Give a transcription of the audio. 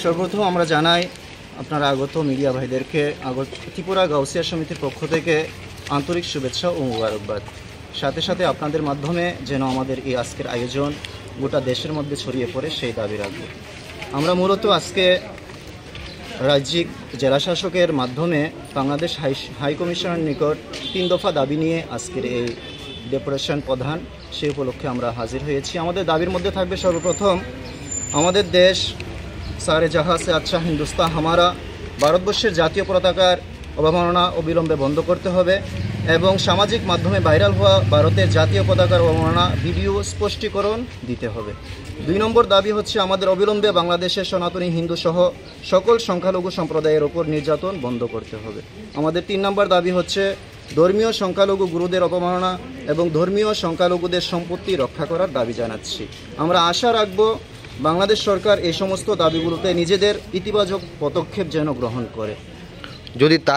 সর্বপ্রথম আমরা জানাই আপনারা আগত মিডিয়া ভাইদেরকে ত্রিপুরা গাউসিয়া সমিতির পক্ষ থেকে আন্তরিক শুভেচ্ছা ও মোবারকবাদ। সাথে সাথে আপনাদের মাধ্যমে যেন আমাদের এই আজকের আয়োজন গোটা দেশের মধ্যে ছড়িয়ে পড়ে সেই দাবি রাখব। আমরা মূলত আজকে রাজ্যিক জেলাশাসকের মাধ্যমে বাংলাদেশ হাই কমিশনের নিকট 3 দফা দাবি নিয়ে আজকের এই ডেপুটেশন প্রধান সেই উপলক্ষে আমরা হাজির হয়েছি। আমাদের দাবির মধ্যে থাকবে সর্বপ্রথম আমাদের দেশ সারে জাহাঁ সে আচ্ছা হিন্দুস্তান হামারা ভারতবর্ষের জাতীয় পতাকার অবমাননা অবিলম্বে বন্ধ করতে হবে এবং সামাজিক মাধ্যমে ভাইরাল হওয়া ভারতের জাতীয় পতাকার অবমাননা ভিডিও স্পষ্টীকরণ দিতে হবে। 2 নম্বর দাবি হচ্ছে আমাদের অবিলম্বে বাংলাদেশের সনাতনী হিন্দু সহ সকল সংখ্যালঘু সম্প্রদায়ের ওপর নির্যাতন বন্ধ করতে হবে। আমাদের 3 নম্বর দাবি হচ্ছে ধর্মীয় সংখ্যালঘু গুরুদের অবমাননা এবং ধর্মীয় সংখ্যালঘুদের সম্পত্তি রক্ষা করার দাবি জানাচ্ছি। আমরা আশা রাখব বাংলাদেশ সরকার এই সমস্ত দাবিগুলোতে নিজেদের ইতিবাচক পদক্ষেপ যেন গ্রহণ করে। যদি তা